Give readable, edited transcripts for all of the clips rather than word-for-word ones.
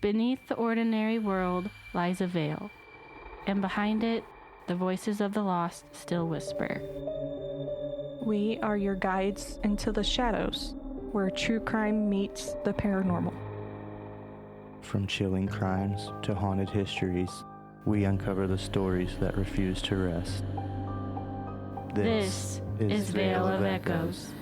Beneath the ordinary world lies a veil, and behind it, the voices of the lost still whisper. We are your guides into the shadows, where true crime meets the paranormal. From chilling crimes to haunted histories, we uncover the stories that refuse to rest. This is Veil of Echoes.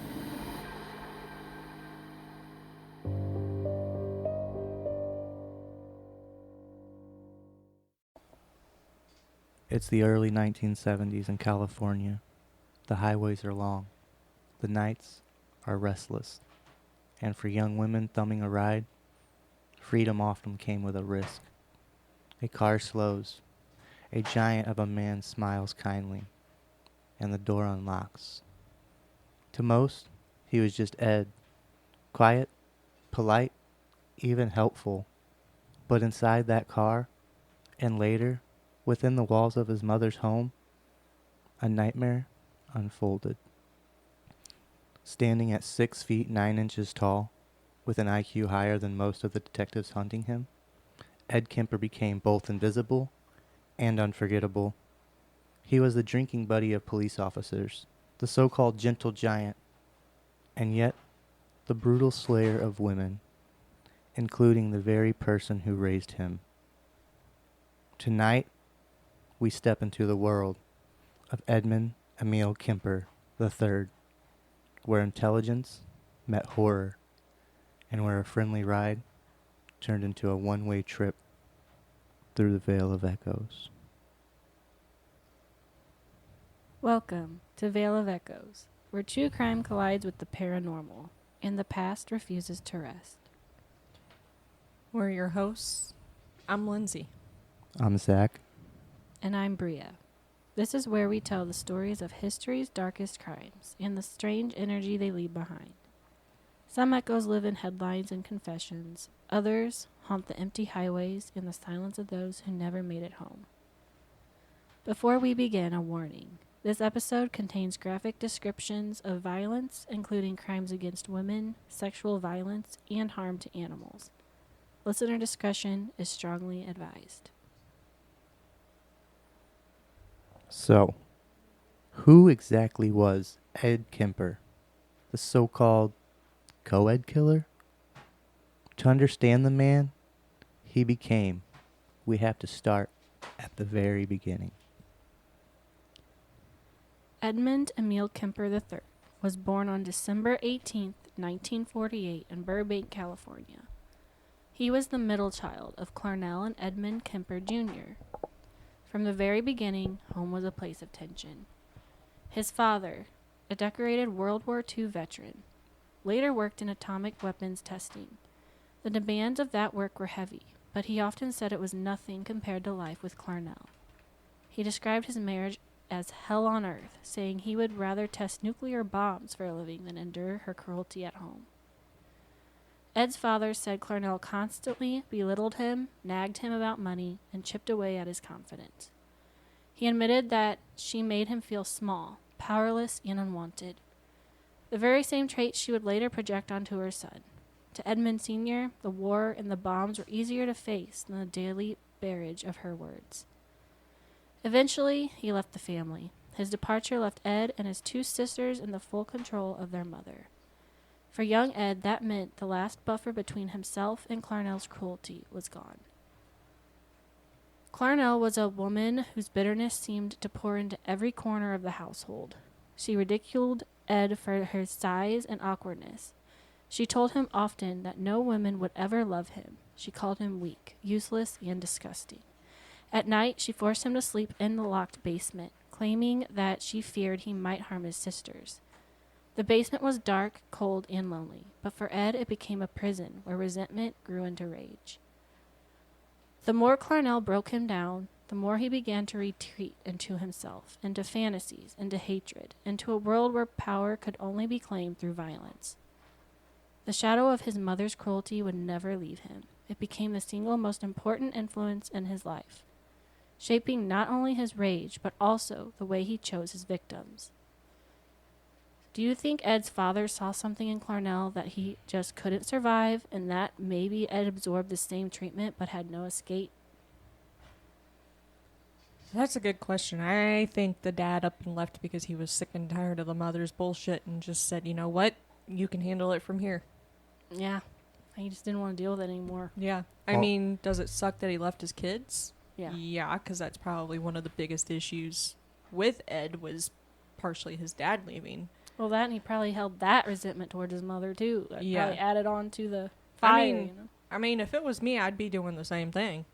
It's the early 1970s in California. The highways are long. The nights are restless. And for young women thumbing a ride, freedom often came with a risk. A car slows. A giant of a man smiles kindly. And the door unlocks. To most, he was just Ed. Quiet, polite, even helpful. But inside that car, and later, within the walls of his mother's home, a nightmare unfolded. Standing at 6 feet 9 inches tall, with an IQ higher than most of the detectives hunting him, Ed Kemper became both invisible and unforgettable. He was the drinking buddy of police officers, the so-called gentle giant, and yet the brutal slayer of women, including the very person who raised him. Tonight, we step into the world of Edmund Emil Kemper III, where intelligence met horror, and where a friendly ride turned into a one-way trip through the Veil of Echoes. Welcome to Veil of Echoes, where true crime collides with the paranormal, and the past refuses to rest. We're your hosts. I'm Lindsay. I'm Zach. And I'm Bria. This is where we tell the stories of history's darkest crimes and the strange energy they leave behind. Some echoes live in headlines and confessions. Others haunt the empty highways and the silence of those who never made it home. Before we begin, a warning. This episode contains graphic descriptions of violence, including crimes against women, sexual violence, and harm to animals. Listener discretion is strongly advised. So, who exactly was Ed Kemper, the so-called co-ed killer? To understand the man he became, we have to start at the very beginning. Edmund Emil Kemper III was born on December 18, 1948 in Burbank, California. He was the middle child of Clarnell and Edmund Kemper Jr. From the very beginning, home was a place of tension. His father, a decorated World War II veteran, later worked in atomic weapons testing. The demands of that work were heavy, but he often said it was nothing compared to life with Clarnell. He described his marriage as hell on earth, saying he would rather test nuclear bombs for a living than endure her cruelty at home. Ed's father said Clarnell constantly belittled him, nagged him about money, and chipped away at his confidence. He admitted that she made him feel small, powerless, and unwanted. The very same traits she would later project onto her son. To Edmund Sr., the war and the bombs were easier to face than the daily barrage of her words. Eventually, he left the family. His departure left Ed and his two sisters in the full control of their mother. For young Ed, that meant the last buffer between himself and Clarnell's cruelty was gone. Clarnell was a woman whose bitterness seemed to pour into every corner of the household. She ridiculed Ed for his size and awkwardness. She told him often that no woman would ever love him. She called him weak, useless, and disgusting. At night, she forced him to sleep in the locked basement, claiming that she feared he might harm his sisters. The basement was dark, cold, and lonely, but for Ed it became a prison where resentment grew into rage. The more Clarnell broke him down, the more he began to retreat into himself, into fantasies, into hatred, into a world where power could only be claimed through violence. The shadow of his mother's cruelty would never leave him. It became the single most important influence in his life, shaping not only his rage, but also the way he chose his victims. Do you think Ed's father saw something in Clarnell that he just couldn't survive, and that maybe Ed absorbed the same treatment but had no escape? That's a good question. I think the dad up and left because he was sick and tired of the mother's bullshit and just said, you know what? You can handle it from here. Yeah. He just didn't want to deal with it anymore. Yeah. I Well- mean, does it suck that he left his kids? Yeah. Yeah, because that's probably one of the biggest issues with Ed was partially his dad leaving. Well, that, and he probably held that resentment towards his mother, too. That Yeah. probably added on to the fire, I mean, if it was me, I'd be doing the same thing.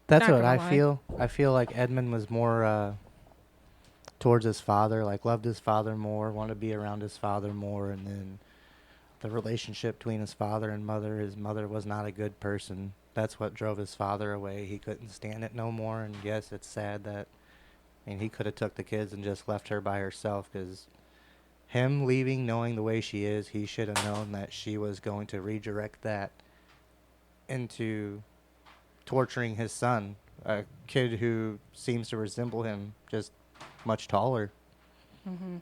That's Not what gonna I lie. feel. I feel like Edmund was more towards his father, like loved his father more, wanted to be around his father more, and then the relationship between his father and mother, his mother was not a good person. That's what drove his father away. He couldn't stand it no more, and yes, it's sad that, I mean, he could have took the kids and just left her by herself, because him leaving, knowing the way she is, he should have known that she was going to redirect that into torturing his son, a kid who seems to resemble him, just much taller. Mm-hmm.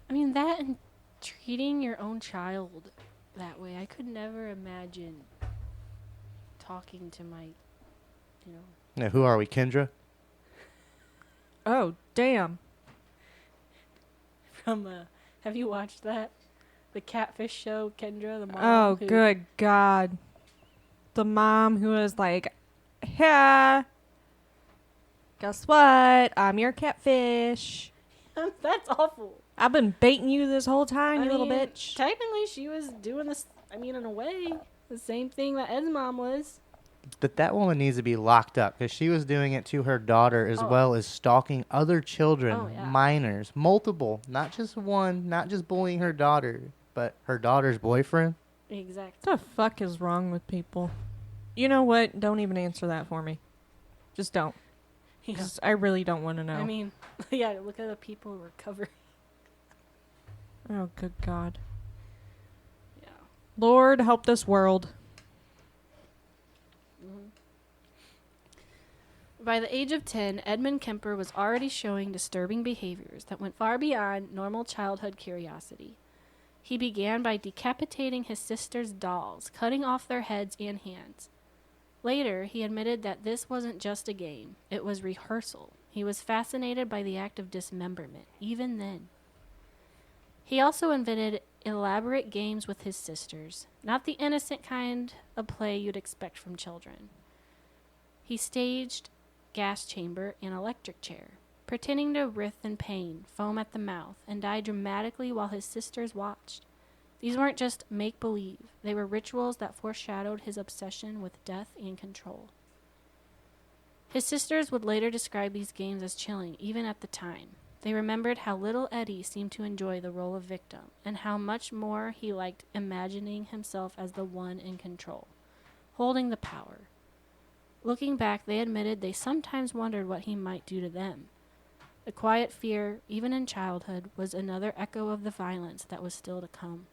I mean, that and treating your own child that way, I could never imagine talking to my, Now, who are we, Kendra? Oh, damn. from have you watched that? The Catfish show, Kendra, the mom. Oh, who- good God. The mom who was like, yeah, guess what? I'm your catfish. That's awful. I've been baiting you this whole time, I you little mean, bitch. Technically, she was doing this, I mean, in a way, the same thing that Ed's mom was. But that woman needs to be locked up, because she was doing it to her daughter as Oh. well as stalking other children, Oh, yeah. minors, multiple, not just one, not just bullying her daughter, but her daughter's boyfriend. Exactly. What the fuck is wrong with people? You know what? Don't even answer that for me. Just don't. Yeah. 'Cause I really don't want to know. I mean, yeah, look at the people who are covering. Oh, good God. Yeah. Lord, help this world. By the age of 10, Edmund Kemper was already showing disturbing behaviors that went far beyond normal childhood curiosity. He began by decapitating his sister's dolls, cutting off their heads and hands. Later, he admitted that this wasn't just a game, it was rehearsal. He was fascinated by the act of dismemberment, even then. He also invented elaborate games with his sisters, not the innocent kind of play you'd expect from children. He staged gas chamber and electric chair, pretending to writhe in pain, foam at the mouth, and die dramatically while his sisters watched. These weren't just make-believe, they were rituals that foreshadowed his obsession with death and control. His sisters would later describe these games as chilling, even at the time. They remembered how little Eddie seemed to enjoy the role of victim, and how much more he liked imagining himself as the one in control, holding the power. Looking back, they admitted they sometimes wondered what he might do to them. The quiet fear, even in childhood, was another echo of the violence that was still to come.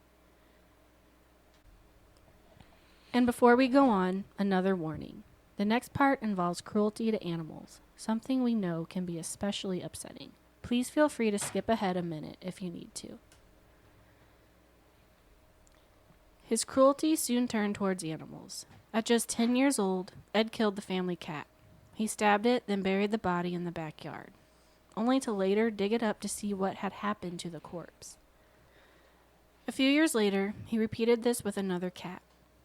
And before we go on, another warning. The next part involves cruelty to animals, something we know can be especially upsetting. Please feel free to skip ahead a minute if you need to. His cruelty soon turned towards animals. At just 10 years old, Ed killed the family cat. He stabbed it, then buried the body in the backyard, only to later dig it up to see what had happened to the corpse. A few years later, he repeated this with another cat.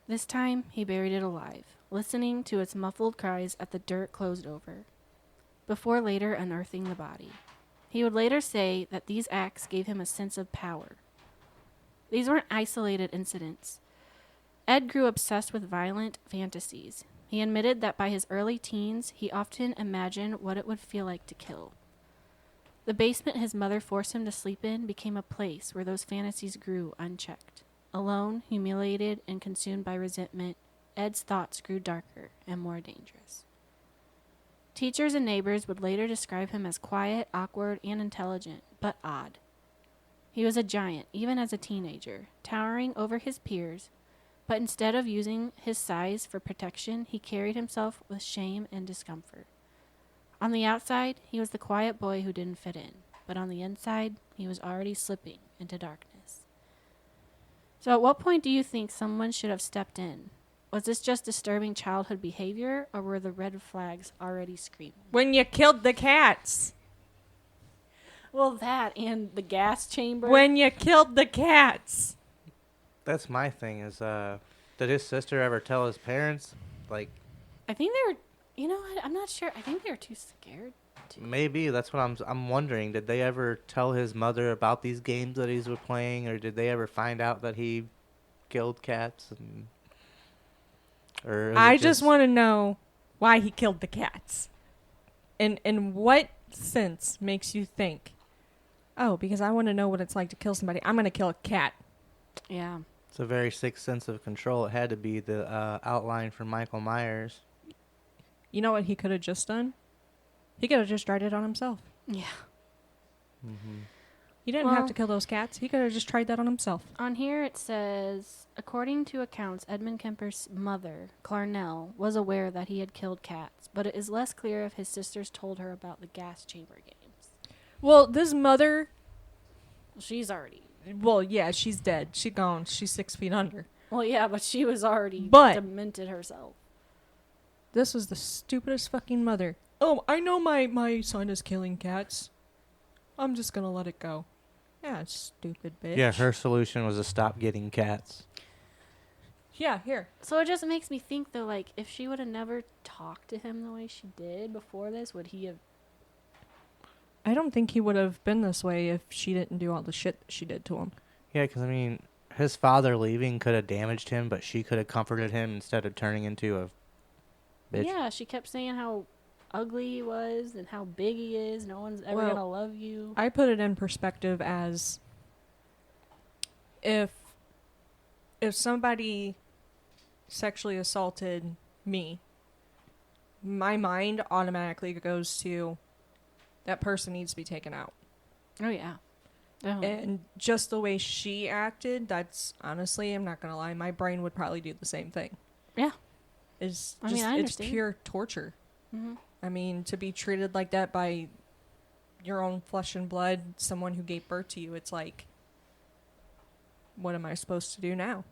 This time, he buried it alive, listening to its muffled cries as the dirt closed over, before later unearthing the body. He would later say that these acts gave him a sense of power. These weren't isolated incidents. Ed grew obsessed with violent fantasies. He admitted that by his early teens, he often imagined what it would feel like to kill. The basement his mother forced him to sleep in became a place where those fantasies grew unchecked. Alone, humiliated, and consumed by resentment, Ed's thoughts grew darker and more dangerous. Teachers and neighbors would later describe him as quiet, awkward, and intelligent, but odd. He was a giant, even as a teenager, towering over his peers, but instead of using his size for protection, he carried himself with shame and discomfort. On the outside, he was the quiet boy who didn't fit in, but on the inside, He was already slipping into darkness. So at what point do you think someone should have stepped in? Was this just disturbing childhood behavior, or were the red flags already screaming? When you killed the cats. Well, that and the gas chamber. When you killed the cats. That's my thing is, did his sister ever tell his parents? Like, I think they were, you know what, I'm not sure. I think they were too scared to. maybe that's what I'm wondering. Did they ever tell his mother about these games that he's playing, or did they ever find out that he killed cats? Or I just want to know why he killed the cats. And in what sense makes you think, oh, because I want to know what it's like to kill somebody, I'm going to kill a cat. Yeah. It's a very sick sense of control. It had to be the outline for Michael Myers. You know what he could have just done? He could have just tried it on himself. Yeah. Mm-hmm. He didn't have to kill those cats. He could have just tried that on himself. On here it says, according to accounts, Edmund Kemper's mother, Clarnell, was aware that he had killed cats, but it is less clear if his sisters told her about the gas chamber games. Well, this mother... She's already... Well, yeah, she's dead. She's gone. She's 6 feet under. Well, yeah, but she was already demented herself. This was the stupidest fucking mother. Oh, I know my son is killing cats. I'm just gonna let it go. Yeah, stupid bitch. Yeah, her solution was to stop getting cats. Yeah, here. So it just makes me think, though, like, if she would have never talked to him the way she did before this, would he have... I don't think he would have been this way if she didn't do all the shit that she did to him. Yeah, because, I mean, his father leaving could have damaged him, but she could have comforted him instead of turning into a bitch. Yeah, she kept saying how ugly he was and how big he is. No one's ever going to love you. I put it in perspective as if somebody sexually assaulted me, my mind automatically goes to that person needs to be taken out. Oh, yeah. And just the way she acted, that's honestly, I'm not going to lie, my brain would probably do the same thing. Yeah. It's I just, mean, I it's understand. pure torture. Mm-hmm. I mean, to be treated like that by your own flesh and blood, someone who gave birth to you, it's like, what am I supposed to do now?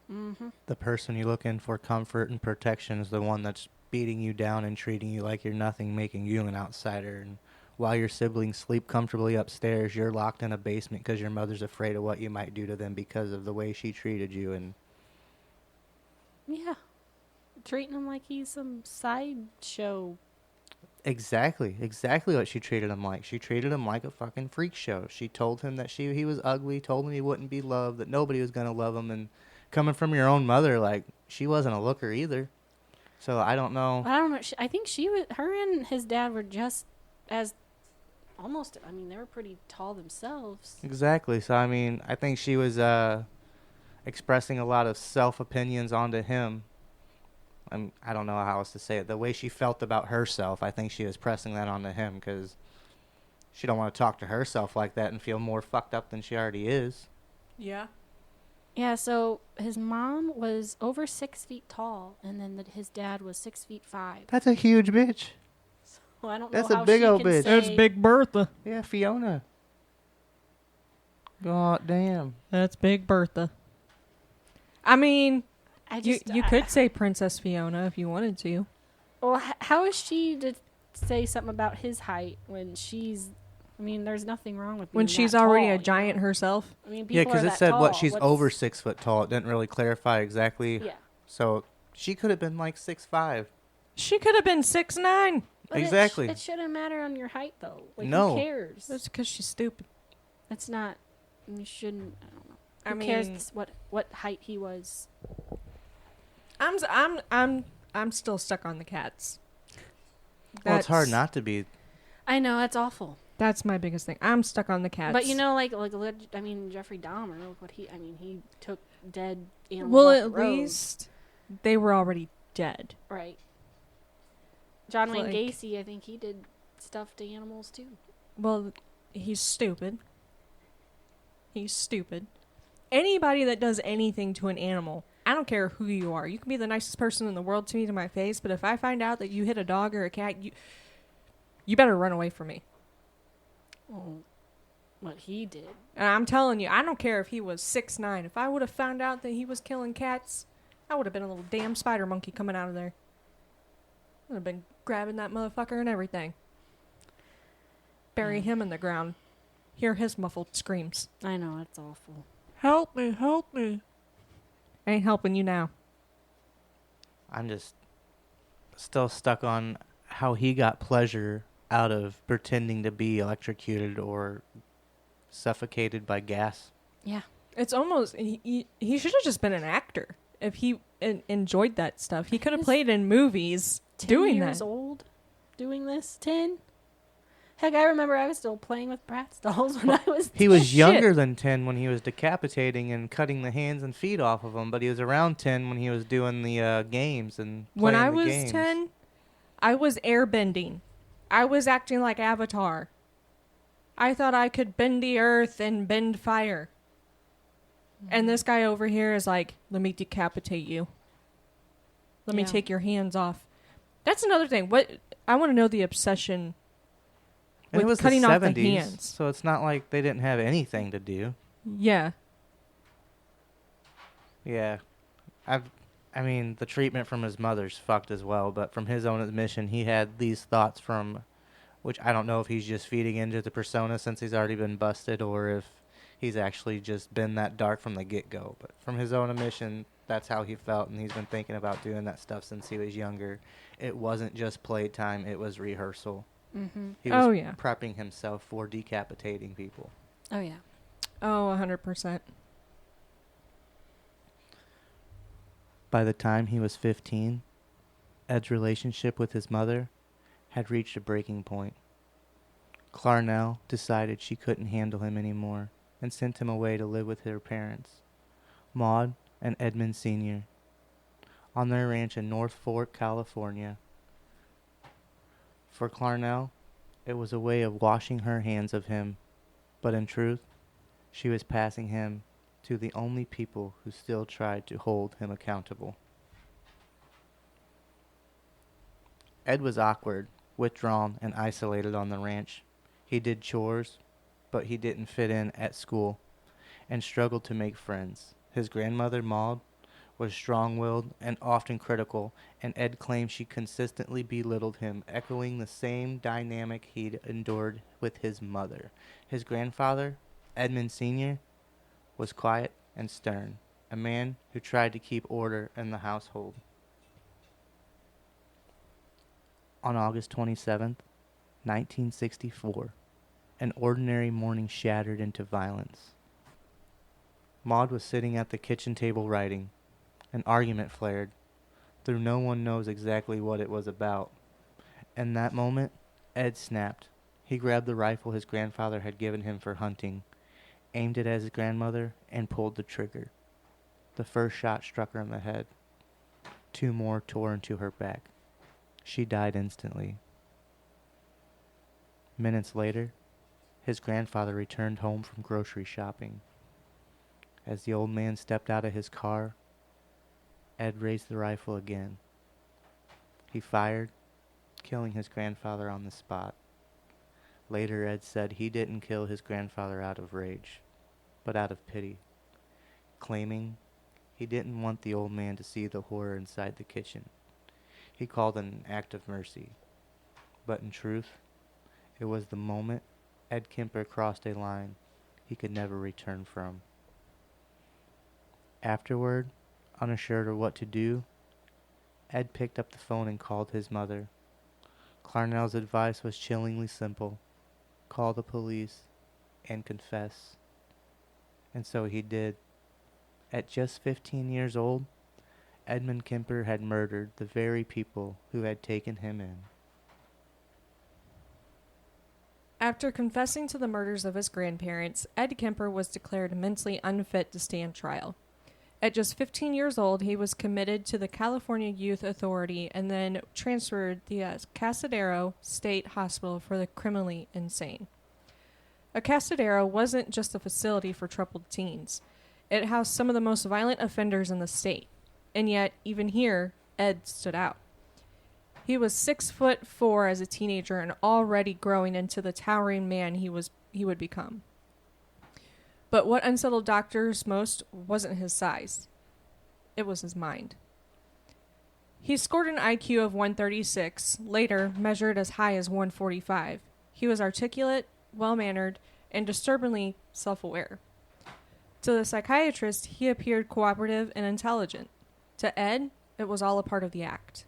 Mm-hmm. The person you look in for comfort and protection is the one that's beating you down and treating you like you're nothing, making you an outsider. And while your siblings sleep comfortably upstairs, you're locked in a basement because your mother's afraid of what you might do to them because of the way she treated you. And Yeah. Treating him like he's some sideshow. exactly what she treated him like. She treated him like a fucking freak show. She told him that he was ugly, told him he wouldn't be loved, that nobody was going to love him. And coming from your own mother, like, she wasn't a looker either. So I don't know. I don't know. I think her and his dad were just as almost, I mean, they were pretty tall themselves. Exactly. So, I mean, I think she was expressing a lot of self-opinions onto him. I don't know how else to say it. The way she felt about herself, I think she was pressing that onto him because she don't want to talk to herself like that and feel more fucked up than she already is. Yeah. Yeah, so his mom was over 6 feet tall, and then his dad was 6'5". That's a huge bitch. So I don't That's know a how big she old can bitch. say- That's Big Bertha. Yeah, Fiona. God damn. That's Big Bertha. I mean, I you just, could say Princess Fiona if you wanted to. Well, how is she to say something about his height when she's... I mean, there's nothing wrong with being When she's that already tall, a giant herself. I mean, Yeah, people because are it that said tall. she's What's- over 6 foot tall. It didn't really clarify exactly. Yeah. So she could have been like 6'5". She could have been 6'9". But Exactly. It shouldn't matter on your height, though. Like, No. Who cares? That's because she's stupid. It's not... You shouldn't... I don't know. I Who mean, cares what height he was? I'm still stuck on the cats. Well, it's hard That's- not to be. I know, that's awful. That's my biggest thing. I'm stuck on the cats. But you know, like I mean, Jeffrey Dahmer, look what he took dead animals well, off at the road. least they were already dead. Right. John Wayne Like- Gacy, I think he did stuff to animals too. Well, he's stupid. He's stupid. Anybody that does anything to an animal, I don't care who you are. You can be the nicest person in the world to me, to my face, but if I find out that you hit a dog or a cat, you better run away from me. Oh. What he did. And I'm telling you, I don't care if he was 6'9". If I would have found out that he was killing cats, I would have been a little damn spider monkey coming out of there. I would have been grabbing that motherfucker and everything. Bury him in the ground. Hear his muffled screams. I know, it's awful. Help me, help me. I ain't helping you now. I'm just still stuck on how he got pleasure out of pretending to be electrocuted or suffocated by gas. Yeah. It's almost... He should have just been an actor. If he enjoyed that stuff. He could have played in movies 10 doing years that. old doing this? 10? Heck, I remember I was still playing with Bratz dolls when I was 10. He was younger than 10 when he was decapitating and cutting the hands and feet off of them, but he was around 10 when he was doing the games and playing When I the was games. 10, I was airbending. I was acting like Avatar. I thought I could bend the earth and bend fire. And this guy over here is like, let me decapitate you. Let me take your hands off. That's another thing. What I want to know the obsession And it was with cutting the off 70s, the hands. so it's not like they didn't have anything to do. Yeah. Yeah. I mean, the treatment from his mother's fucked as well, but from his own admission, he had these thoughts from, which I don't know if he's just feeding into the persona since he's already been busted or if he's actually just been that dark from the get-go. But from his own admission, that's how he felt, and he's been thinking about doing that stuff since he was younger. It wasn't just playtime, it was rehearsal. Mm-hmm. He was yeah. prepping himself for decapitating people. Oh, yeah. Oh, 100%. By the time he was 15, Ed's relationship with his mother had reached a breaking point. Clarnell decided she couldn't handle him anymore and sent him away to live with her parents, Maud and Edmund Sr., on their ranch in North Fork, California. For Clarnell, it was a way of washing her hands of him, but in truth, she was passing him to the only people who still tried to hold him accountable. Ed was awkward, withdrawn, and isolated on the ranch. He did chores, but he didn't fit in at school and struggled to make friends. His grandmother, Maud, was strong-willed and often critical, and Ed claimed she consistently belittled him, echoing the same dynamic he'd endured with his mother. His grandfather, Edmund Sr., was quiet and stern, a man who tried to keep order in the household. On August 27th, 1964, an ordinary morning shattered into violence. Maud was sitting at the kitchen table writing. An argument flared, though no one knows exactly what it was about. In that moment, Ed snapped. He grabbed the rifle his grandfather had given him for hunting, aimed it at his grandmother, and pulled the trigger. The first shot struck her in the head. 2 more tore into her back. She died instantly. Minutes later, his grandfather returned home from grocery shopping. As the old man stepped out of his car, Ed raised the rifle again. He fired, killing his grandfather on the spot. Later, Ed said he didn't kill his grandfather out of rage, but out of pity, claiming he didn't want the old man to see the horror inside the kitchen. He called it an act of mercy, but in truth, it was the moment Ed Kemper crossed a line he could never return from. Afterward, unsure of what to do, Ed picked up the phone and called his mother. Clarnell's advice was chillingly simple. Call the police and confess. And so he did. At just 15 years old, Edmund Kemper had murdered the very people who had taken him in. After confessing to the murders of his grandparents, Ed Kemper was declared mentally unfit to stand trial. At just 15 years old, he was committed to the California Youth Authority and then transferred to the Casadero State Hospital for the criminally insane. A Casadero wasn't just a facility for troubled teens. It housed some of the most violent offenders in the state. And yet, even here, Ed stood out. He was 6'4" as a teenager and already growing into the towering man he would become. But what unsettled doctors most wasn't his size. It was his mind. He scored an IQ of 136, later measured as high as 145. He was articulate, well-mannered, and disturbingly self-aware. To the psychiatrist, he appeared cooperative and intelligent. To Ed, it was all a part of the act.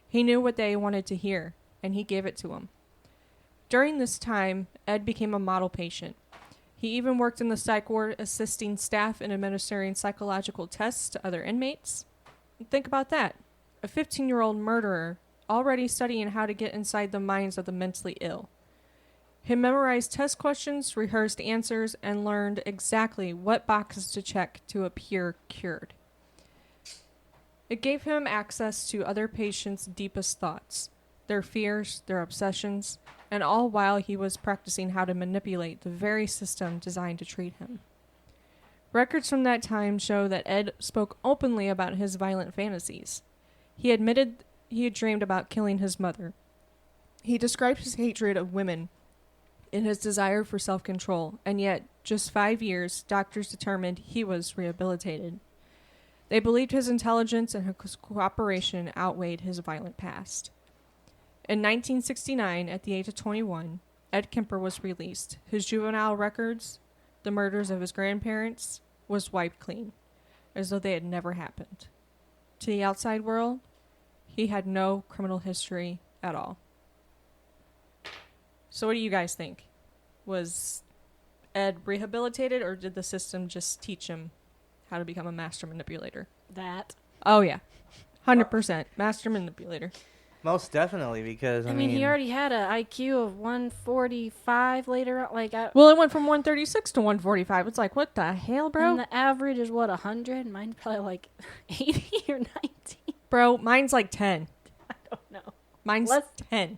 He knew what they wanted to hear, and he gave it to them. During this time, Ed became a model patient. He even worked in the psych ward, assisting staff in administering psychological tests to other inmates. Think about that. A 15-year-old murderer already studying how to get inside the minds of the mentally ill. He memorized test questions, rehearsed answers, and learned exactly what boxes to check to appear cured. It gave him access to other patients' deepest thoughts, their fears, their obsessions, and all while he was practicing how to manipulate the very system designed to treat him. Records from that time show that Ed spoke openly about his violent fantasies. He admitted he had dreamed about killing his mother. He described his hatred of women and his desire for self-control, and yet, just 5 years, doctors determined he was rehabilitated. They believed his intelligence and his cooperation outweighed his violent past. In 1969, at the age of 21, Ed Kemper was released. His juvenile records, the murders of his grandparents, was wiped clean, as though they had never happened. To the outside world, he had no criminal history at all. So what do you guys think? Was Ed rehabilitated, or did the system just teach him how to become a master manipulator? That. Oh, yeah. 100%. Master manipulator. Most definitely, because I mean, he already had an IQ of 145 later. Well, it went from 136 to 145. It's like, what the hell, bro? And the average is what, 100? Mine's probably like 80 or 90. Bro, mine's like 10. I don't know. Mine's 10.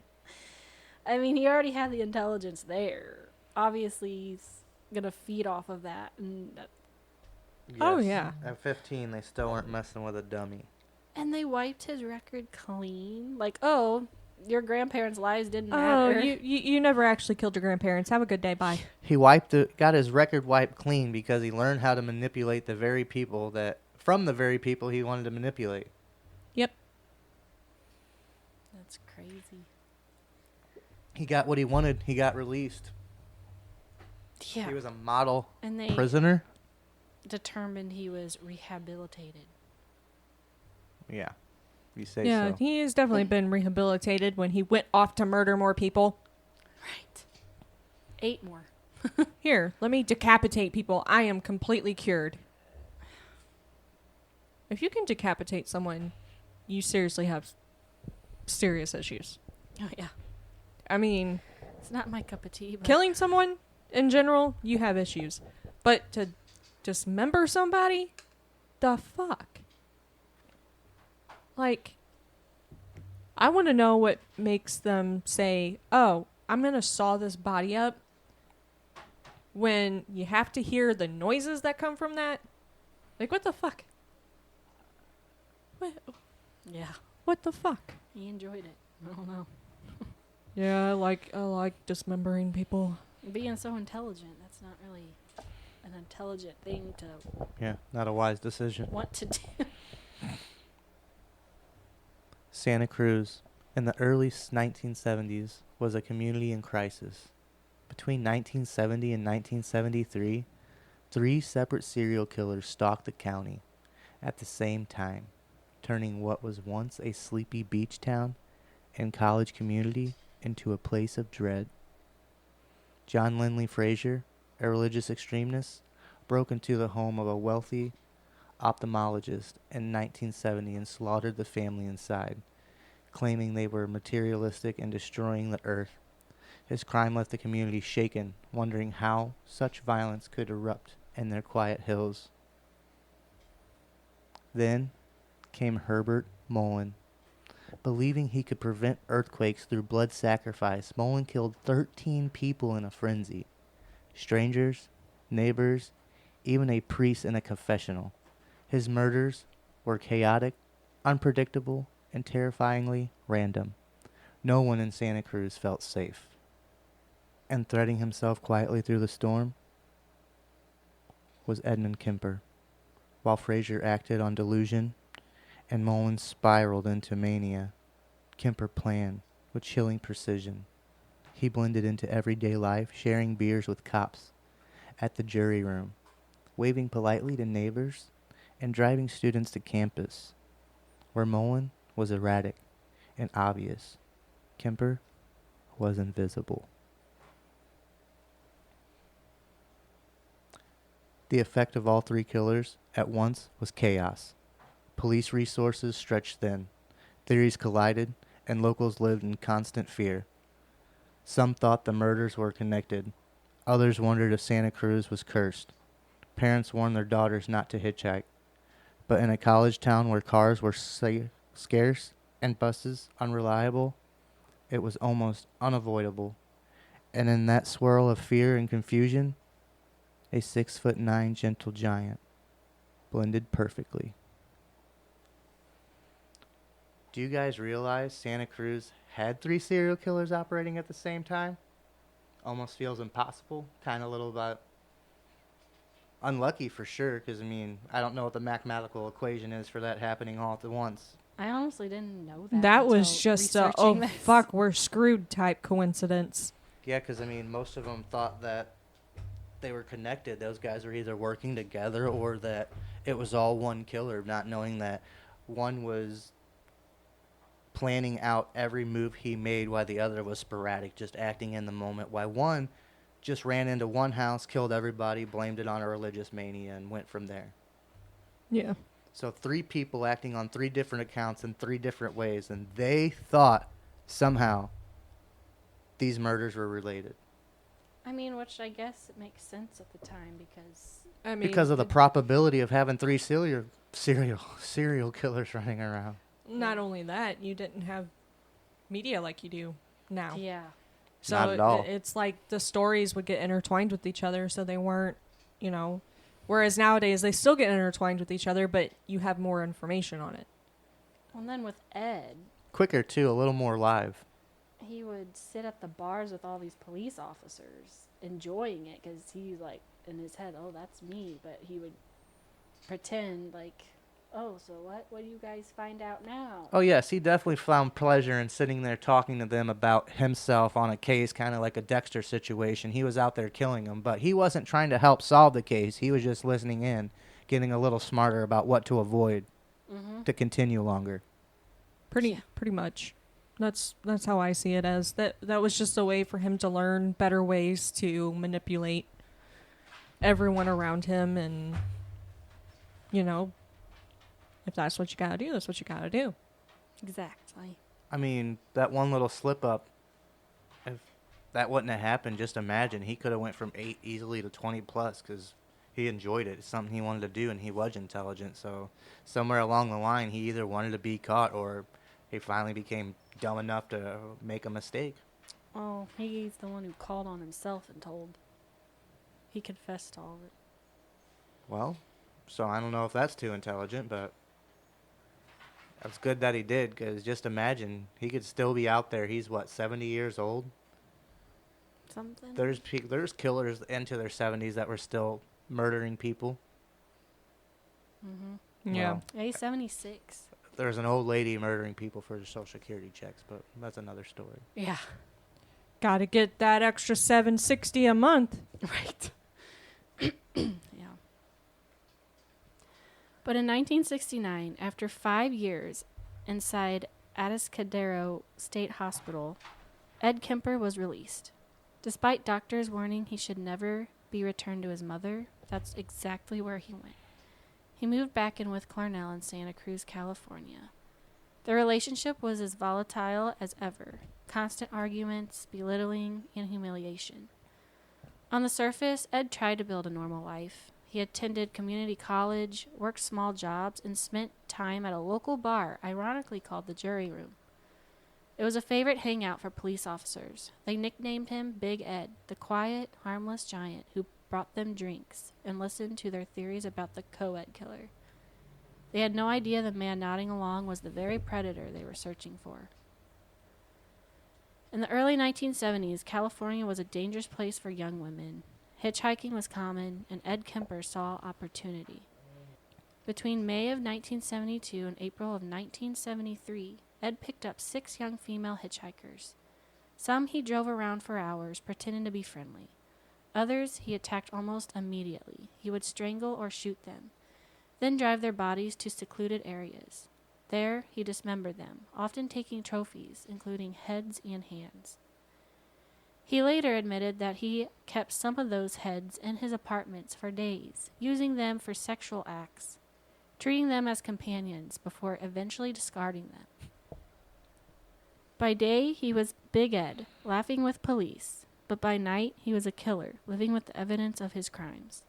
I mean, he already had the intelligence there. Obviously, he's gonna feed off of that. Yes. Oh, yeah. At 15, they still weren't messing with a dummy. And they wiped his record clean. Like, oh, your grandparents' lives didn't Oh, matter. you never actually killed your grandparents. Have a good day. Bye. He got his record wiped clean because he learned how to manipulate the very people he wanted to manipulate. Yep. That's crazy. He got what he wanted. He got released. Yeah. He was a model And they prisoner. determined he was rehabilitated. Yeah, you say Yeah, so. he has definitely been rehabilitated when he went off to murder more people. Right. 8 more. Here, let me decapitate people. I am completely cured. If you can decapitate someone, you seriously have serious issues. Oh, yeah. I mean, It's not my cup of tea. But killing someone in general, you have issues. But to dismember somebody? The fuck? Like, I want to know what makes them say, oh, I'm going to saw this body up, when you have to hear the noises that come from that. Like, what the fuck? Yeah. What the fuck? He enjoyed it. I don't know. Yeah, I like dismembering people. Being so intelligent, that's not really an intelligent thing to Yeah, not a wise decision. want to do. Santa Cruz, in the early 1970s, was a community in crisis. Between 1970 and 1973, 3 separate serial killers stalked the county at the same time, turning what was once a sleepy beach town and college community into a place of dread. John Lindley Frazier, a religious extremist, broke into the home of a wealthy ophthalmologist in 1970 and slaughtered the family inside, claiming they were materialistic and destroying the earth. His crime left the community shaken, wondering how such violence could erupt in their quiet hills. Then came Herbert Mullen. Believing he could prevent earthquakes through blood sacrifice, Mullen killed 13 people in a frenzy. Strangers, neighbors, even a priest in a confessional. His murders were chaotic, unpredictable, and terrifyingly random. No one in Santa Cruz felt safe. And threading himself quietly through the storm was Edmund Kemper, while Frazier acted on delusion and Mullins spiraled into mania. Kemper planned with chilling precision. He blended into everyday life, sharing beers with cops at the jury room, waving politely to neighbors, and driving students to campus. Where Mullen was erratic and obvious, Kemper was invisible. The effect of all three killers at once was chaos. Police resources stretched thin. Theories collided, and locals lived in constant fear. Some thought the murders were connected. Others wondered if Santa Cruz was cursed. Parents warned their daughters not to hitchhike. But in a college town where cars were scarce and buses unreliable, it was almost unavoidable. And in that swirl of fear and confusion, a 6'9" gentle giant blended perfectly. Do you guys realize Santa Cruz had 3 serial killers operating at the same time? Almost feels impossible. Kind of a little bit unlucky for sure, because, I mean, I don't know what the mathematical equation is for that happening all at once. I honestly didn't know that. That was until just a, researching oh, this. fuck, we're screwed type coincidence. Yeah, because, I mean, most of them thought that they were connected. Those guys were either working together or that it was all one killer, not knowing that one was planning out every move he made while the other was sporadic, just acting in the moment, while one just ran into one house, killed everybody, blamed it on a religious mania, and went from there. Yeah. So 3 people acting on 3 different accounts in 3 different ways, and they thought somehow these murders were related. I mean, which I guess it makes sense at the time because I mean, Because of the probability of having 3 serial killers running around. not only that, you didn't have media like you do now. yeah. So Not at all. It's like the stories would get intertwined with each other, so they weren't, whereas nowadays they still get intertwined with each other, but you have more information on it. Well, and then with Ed, Quicker, too, a little more live. he would sit at the bars with all these police officers, enjoying it because he's like in his head, oh, that's me. But he would pretend like, oh, so what do you guys find out now? Oh, yes, he definitely found pleasure in sitting there talking to them about himself on a case, kind of like a Dexter situation. He was out there killing them, but he wasn't trying to help solve the case. He was just listening in, getting a little smarter about what to avoid to continue longer. Pretty much. That's how I see it as. That was just a way for him to learn better ways to manipulate everyone around him, and if that's what you gotta do, that's what you gotta do. Exactly. I mean, that one little slip up, if that wouldn't have happened, just imagine he could have went from 8 easily to 20 plus because he enjoyed it. It's something he wanted to do, and he was intelligent. So somewhere along the line, he either wanted to be caught or he finally became dumb enough to make a mistake. Oh, he's the one who called on himself and told. He confessed to all of it. Well, so I don't know if that's too intelligent, but it's good that he did, because just imagine, he could still be out there. He's, 70 years old? Something? There's killers into their 70s that were still murdering people. Mm-hmm. Yeah. Well, Yeah, he's 76. there's an old lady murdering people for the Social Security checks, but that's another story. Yeah. Gotta get that extra $760 a month. Right. Yeah. But in 1969, after 5 years inside Atascadero State Hospital, Ed Kemper was released. Despite doctors warning he should never be returned to his mother, that's exactly where he went. He moved back in with Clarnell in Santa Cruz, California. Their relationship was as volatile as ever. Constant arguments, belittling, and humiliation. On the surface, Ed tried to build a normal life. He attended community college, worked small jobs, and spent time at a local bar, ironically called the Jury Room. It was a favorite hangout for police officers. They nicknamed him Big Ed, the quiet, harmless giant who brought them drinks and listened to their theories about the co-ed killer. They had no idea the man nodding along was the very predator they were searching for. In the early 1970s, California was a dangerous place for young women. hitchhiking was common, and Ed Kemper saw opportunity. Between May of 1972 and April of 1973, Ed picked up 6 young female hitchhikers. Some he drove around for hours, pretending to be friendly. Others he attacked almost immediately. He would strangle or shoot them, then drive their bodies to secluded areas. There, he dismembered them, often taking trophies, including heads and hands. He later admitted that he kept some of those heads in his apartments for days, using them for sexual acts, treating them as companions before eventually discarding them. By day, he was Big Ed, laughing with police, but by night, he was a killer, living with the evidence of his crimes.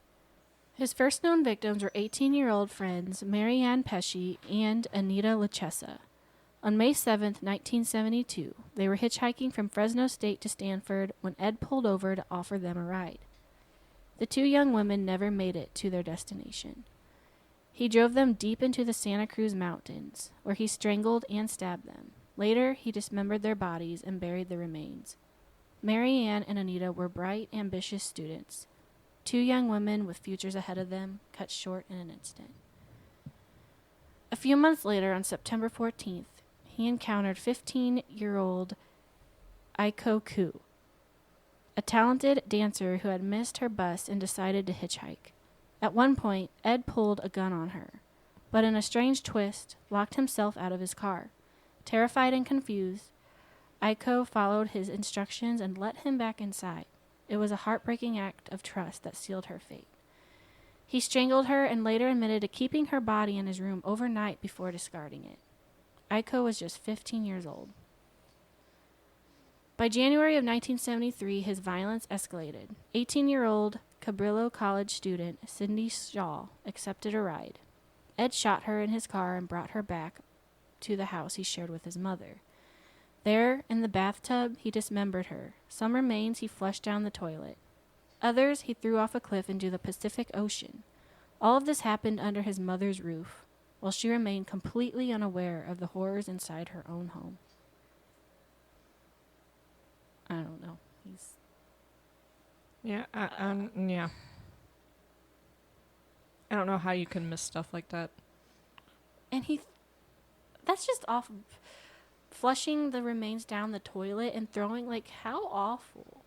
His first known victims were 18-year-old friends Mary Ann Pesci and Anita Lachessa. On May 7, 1972, they were hitchhiking from Fresno State to Stanford when Ed pulled over to offer them a ride. The 2 young women never made it to their destination. He drove them deep into the Santa Cruz Mountains, where he strangled and stabbed them. Later, he dismembered their bodies and buried the remains. Mary Ann and Anita were bright, ambitious students. 2 young women with futures ahead of them, cut short in an instant. A few months later, on September 14th, he encountered 15-year-old Aiko Ku, a talented dancer who had missed her bus and decided to hitchhike. At one point, Ed pulled a gun on her, but in a strange twist, locked himself out of his car. Terrified and confused, Aiko followed his instructions and let him back inside. It was a heartbreaking act of trust that sealed her fate. He strangled her and later admitted to keeping her body in his room overnight before discarding it. Aiko was just 15 years old. By January of 1973, his violence escalated. 18-year-old Cabrillo College student Cindy Shaw accepted a ride. Ed shot her in his car and brought her back to the house he shared with his mother. There, in the bathtub, he dismembered her. Some remains he flushed down the toilet. Others he threw off a cliff into the Pacific Ocean. All of this happened under his mother's roof, while she remained completely unaware of the horrors inside her own home. I don't know. Yeah, yeah. I don't know how you can miss stuff like that. And that's just awful. Flushing the remains down the toilet and throwing, how awful.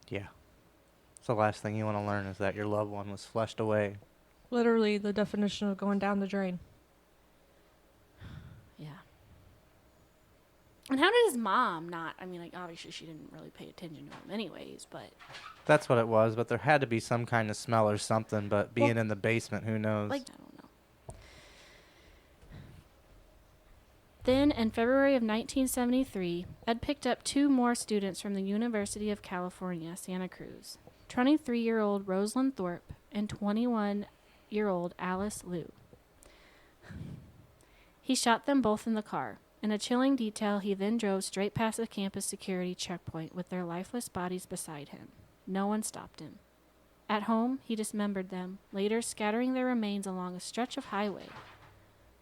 Yeah. So the last thing you want to learn is that your loved one was flushed away. Literally the definition of going down the drain. Yeah. And how did his mom not? Obviously she didn't really pay attention to him anyways, but... That's what it was, but there had to be some kind of smell or something, but being in the basement, who knows? I don't know. Then, in February of 1973, Ed picked up 2 more students from the University of California, Santa Cruz, 23-year-old Rosalind Thorpe and 21-year-old Alice Liu. He shot them both in the car. In a chilling detail, he then drove straight past the campus security checkpoint with their lifeless bodies beside him. No one stopped him. At home, he dismembered them, later scattering their remains along a stretch of highway.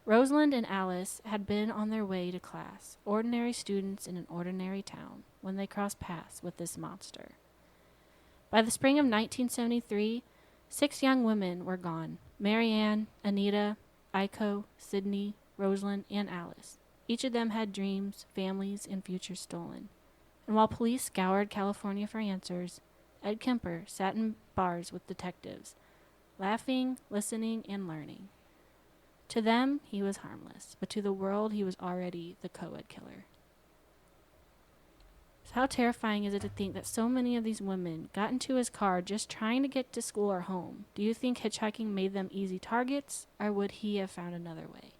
Rosalind and Alice had been on their way to class, ordinary students in an ordinary town, when they crossed paths with this monster. By the spring of 1973, 6 young women were gone. Mary Ann, Anita, Aiko, Sydney, Rosalind, and Alice. Each of them had dreams, families, and futures stolen. And while police scoured California for answers, Ed Kemper sat in bars with detectives, laughing, listening, and learning. To them, he was harmless, but to the world, he was already the co-ed killer. So how terrifying is it to think that so many of these women got into his car just trying to get to school or home? Do you think hitchhiking made them easy targets, or would he have found another way?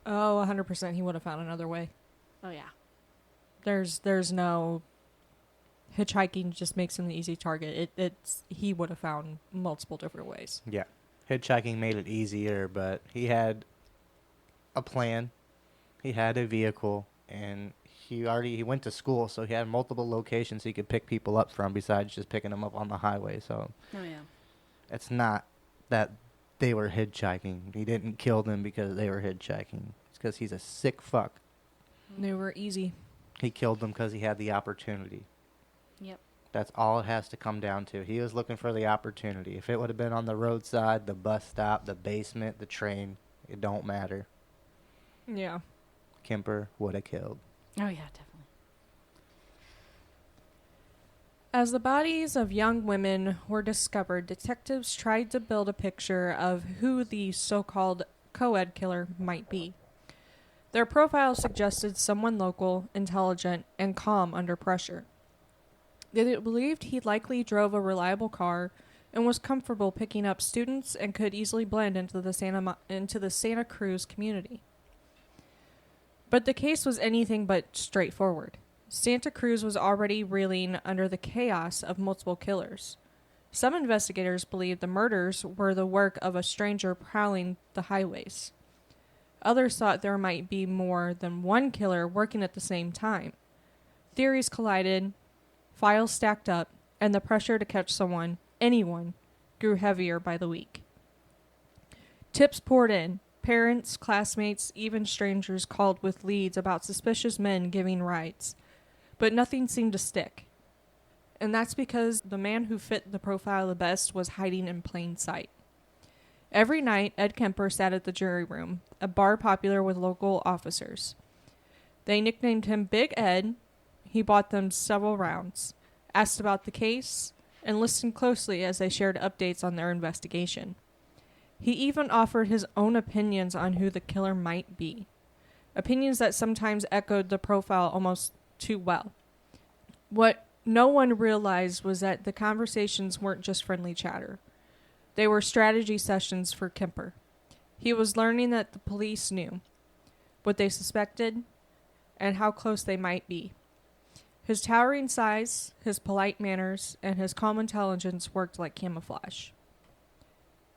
Oh, 100% he would have found another way. Oh, yeah. There's no... Hitchhiking just makes him the easy target. He would have found multiple different ways. Yeah. Hitchhiking made it easier, but he had a plan. He had a vehicle, and he went to school, so he had multiple locations he could pick people up from besides just picking them up on the highway. So Oh, yeah. it's not that they were hitchhiking. He didn't kill them because they were hitchhiking. It's because he's a sick fuck. They were easy. He killed them because he had the opportunity. Yep. That's all it has to come down to. He was looking for the opportunity. If it would have been on the roadside, the bus stop, the basement, the train, it don't matter. Yeah. Kemper would have killed. Oh, yeah, definitely. As the bodies of young women were discovered, detectives tried to build a picture of who the so-called co-ed killer might be. Their profile suggested someone local, intelligent, and calm under pressure. They believed he likely drove a reliable car and was comfortable picking up students and could easily blend into the Santa Cruz community. But the case was anything but straightforward. Santa Cruz was already reeling under the chaos of multiple killers. Some investigators believed the murders were the work of a stranger prowling the highways. Others thought there might be more than one killer working at the same time. Theories collided, files stacked up, and the pressure to catch someone, anyone, grew heavier by the week. Tips poured in. Parents, classmates, even strangers called with leads about suspicious men giving rides. But nothing seemed to stick. And that's because the man who fit the profile the best was hiding in plain sight. Every night, Ed Kemper sat at the jury room, a bar popular with local officers. They nicknamed him Big Ed. He bought them several rounds, asked about the case, and listened closely as they shared updates on their investigation. He even offered his own opinions on who the killer might be. Opinions that sometimes echoed the profile almost too well. What no one realized was that the conversations weren't just friendly chatter. They were strategy sessions for Kemper. He was learning that the police knew what they suspected and how close they might be. His towering size, his polite manners, and his calm intelligence worked like camouflage.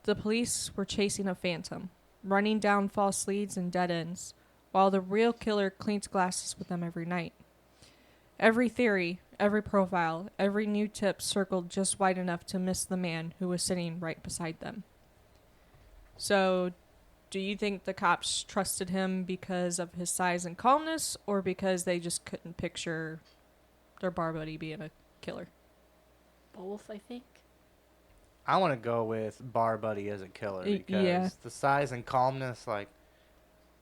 The police were chasing a phantom, running down false leads and dead ends, while the real killer cleaned glasses with them every night. Every theory, every profile, every new tip circled just wide enough to miss the man who was sitting right beside them. So, do you think the cops trusted him because of his size and calmness, or because they just couldn't picture their bar buddy being a killer? Both, I think. I want to go with Bar Buddy as a killer because Yeah. the size and calmness, like,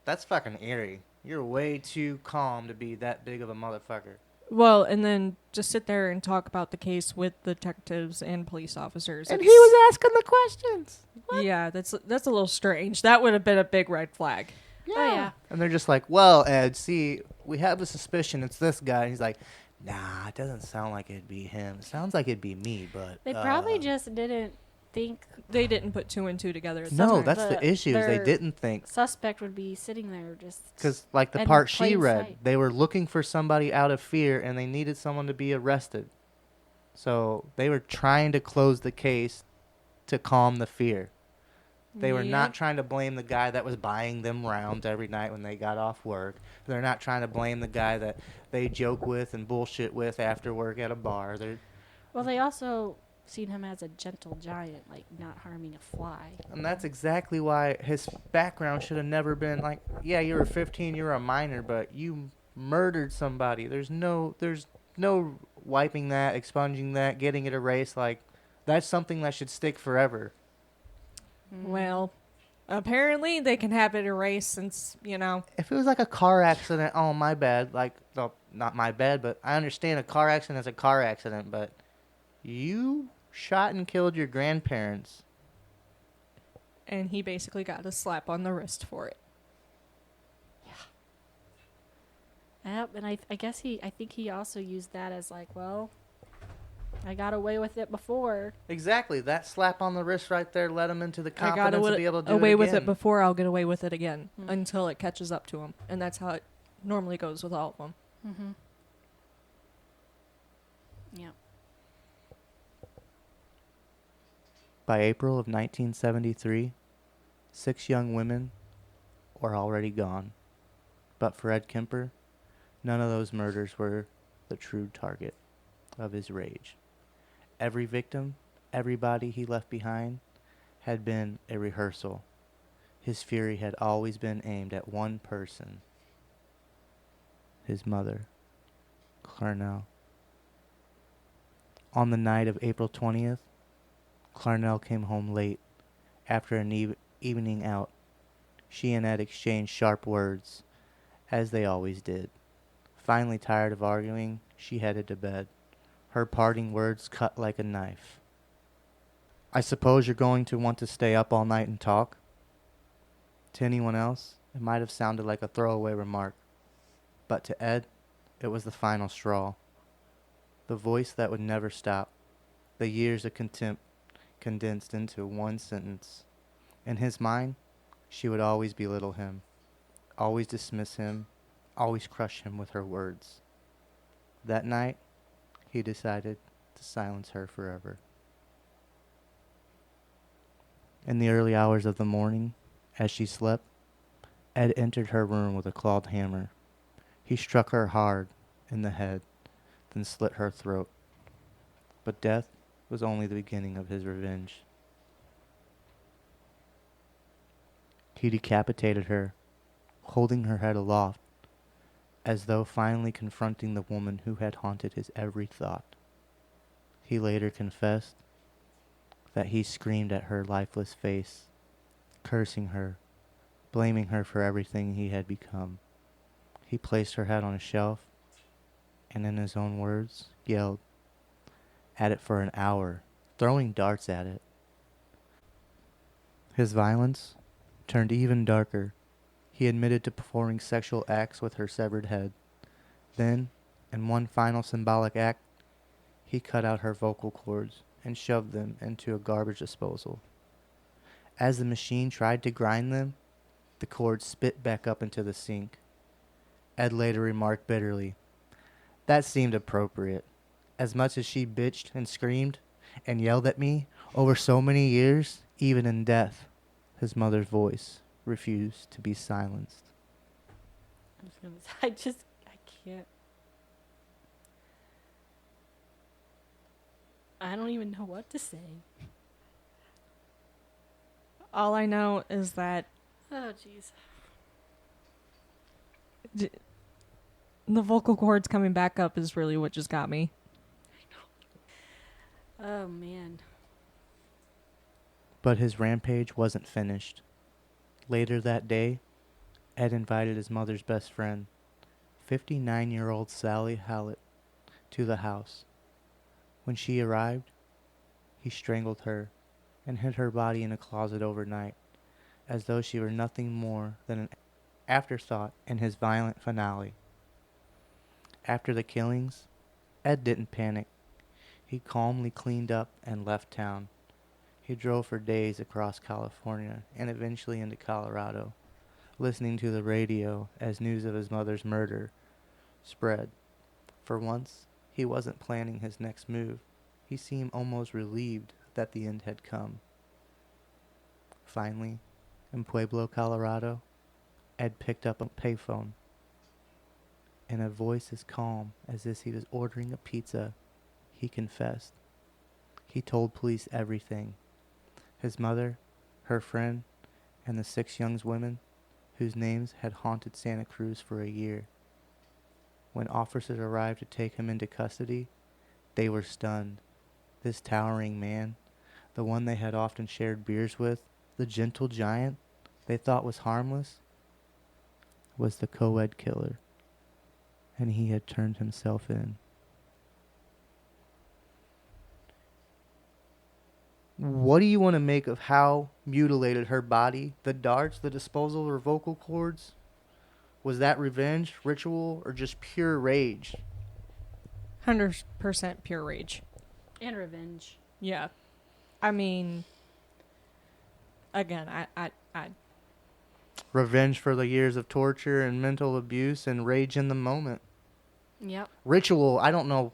that's fucking eerie. You're way too calm to be that big of a motherfucker. Well, and then just sit there and talk about the case with detectives and police officers. And he was asking the questions. Yeah, that's a little strange. That would have been a big red flag. Oh, yeah. And they're just like, well, Ed, see, we have a suspicion it's this guy. And he's like, nah, it doesn't sound like it'd be him. It sounds like it'd be me, but... They probably just didn't think They didn't put two and two together. At No, the time. that's the issue. Is they their didn't think. suspect would be sitting there just... Because, like, the in part she plain read, sight. they were looking for somebody out of fear, and they needed someone to be arrested. So they were trying to close the case to calm the fear. They were not trying to blame the guy that was buying them rounds every night when they got off work. They're not trying to blame the guy that they joke with and bullshit with after work at a bar. Well, they also seen him as a gentle giant, like not harming a fly. And that's exactly why his background should have never been like, yeah, you were 15, you were a minor, but you murdered somebody. There's no wiping that, expunging that, getting it erased. Like, that's something that should stick forever. Well, apparently they can have it erased since, If it was like a car accident, oh, my bad. Like, no, not my bad, but I understand a car accident is a car accident, but you shot and killed your grandparents. and he basically got a slap on the wrist for it. Yep, and I think he also used that as like, well, I got away with it before. Exactly. That slap on the wrist right there led him into the I got confidence to be able to do away it with it again. before, I'll get away with it again Mm. until it catches up to him. And that's how it normally goes with all of them. Mm-hmm. Yep. By April of 1973, 6 young women were already gone. But for Ed Kemper, none of those murders were the true target of his rage. Every victim, everybody he left behind, had been a rehearsal. His fury had always been aimed at one person, his mother, Clarnell. On the night of April 20th, Clarnell came home late after an evening out. She and Ed exchanged sharp words, as they always did. Finally tired of arguing, she headed to bed. Her parting words cut like a knife. "I suppose you're going to want to stay up all night and talk?" To anyone else, it might have sounded like a throwaway remark, but to Ed, it was the final straw. The voice that would never stop, the years of contempt condensed into one sentence. In his mind, she would always belittle him, always dismiss him, always crush him with her words. That night, he decided to silence her forever. In the early hours of the morning, as she slept, Ed entered her room with a clawed hammer. He struck her hard in the head, then slit her throat. But death was only the beginning of his revenge. He decapitated her, holding her head aloft, as though finally confronting the woman who had haunted his every thought. He later confessed that he screamed at her lifeless face, cursing her, blaming her for everything he had become. He placed her head on a shelf, and in his own words, yelled at it for an hour, throwing darts at it. His violence turned even darker. He admitted to performing sexual acts with her severed head. Then, in one final symbolic act, he cut out her vocal cords and shoved them into a garbage disposal. As the machine tried to grind them, the cords spit back up into the sink. Ed later remarked bitterly, "That seemed appropriate. As much as she bitched and screamed and yelled at me over so many years, even in death, his mother's voice refused to be silenced." I can't. I don't even know what to say. All I know is that Oh, jeez. the vocal cords coming back up is really what just got me. Oh, man. But his rampage wasn't finished. Later that day, Ed invited his mother's best friend, 59-year-old Sally Hallett, to the house. When she arrived, he strangled her and hid her body in a closet overnight, as though she were nothing more than an afterthought in his violent finale. After the killings, Ed didn't panic. He calmly cleaned up and left town. He drove for days across California and eventually into Colorado, listening to the radio as news of his mother's murder spread. For once, he wasn't planning his next move. He seemed almost relieved that the end had come. Finally, in Pueblo, Colorado, Ed picked up a payphone. In a voice as calm as if he was ordering a pizza, he confessed. He told police everything. His mother, her friend, and the 6 young women whose names had haunted Santa Cruz for a year. When officers arrived to take him into custody, they were stunned. This towering man, the one they had often shared beers with, the gentle giant they thought was harmless, was the co-ed killer, and he had turned himself in. What do you want to make of how mutilated her body, the darts, the disposal of her vocal cords? Was that revenge, ritual, or just pure rage? 100% pure rage. And revenge. Yeah. I mean, again, I Revenge for the years of torture and mental abuse and rage in the moment. Yep. Ritual, I don't know.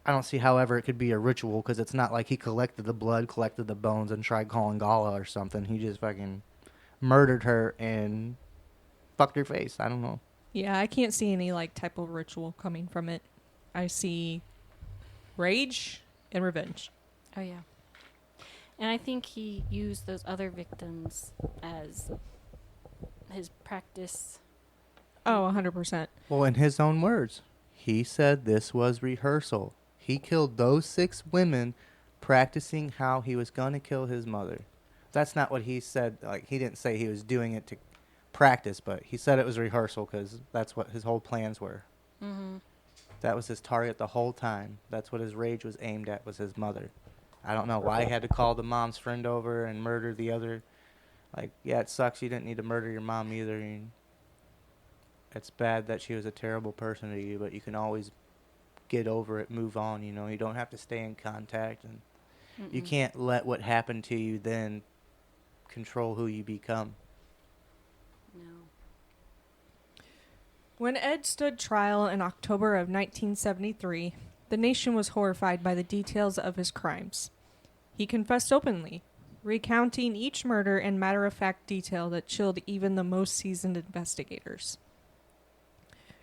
I don't see however it could be a ritual, because it's not like he collected the blood, collected the bones, and tried calling Gala or something. He just fucking murdered her and fucked her face. I don't know. Yeah, I can't see any like type of ritual coming from it. I see rage and revenge. Oh, yeah. And I think he used those other victims as his practice. Oh, 100%. Well, in his own words, He said this was rehearsal. He killed those 6 women practicing how he was going to kill his mother. That's not what he said. Like, he didn't say he was doing it to practice, but he said it was rehearsal because that's what his whole plans were. Mm-hmm. That was his target the whole time. That's what his rage was aimed at, was his mother. I don't know why he had to call the mom's friend over and murder the other. Like, yeah, it sucks. You didn't need to murder your mom either. It's bad that she was a terrible person to you, but you can always get over it, move on, you know. You don't have to stay in contact, and you can't let what happened to you then control who you become. No. When Ed stood trial in October of 1973, the nation was horrified by the details of his crimes. He confessed openly, recounting each murder in matter-of-fact detail that chilled even the most seasoned investigators.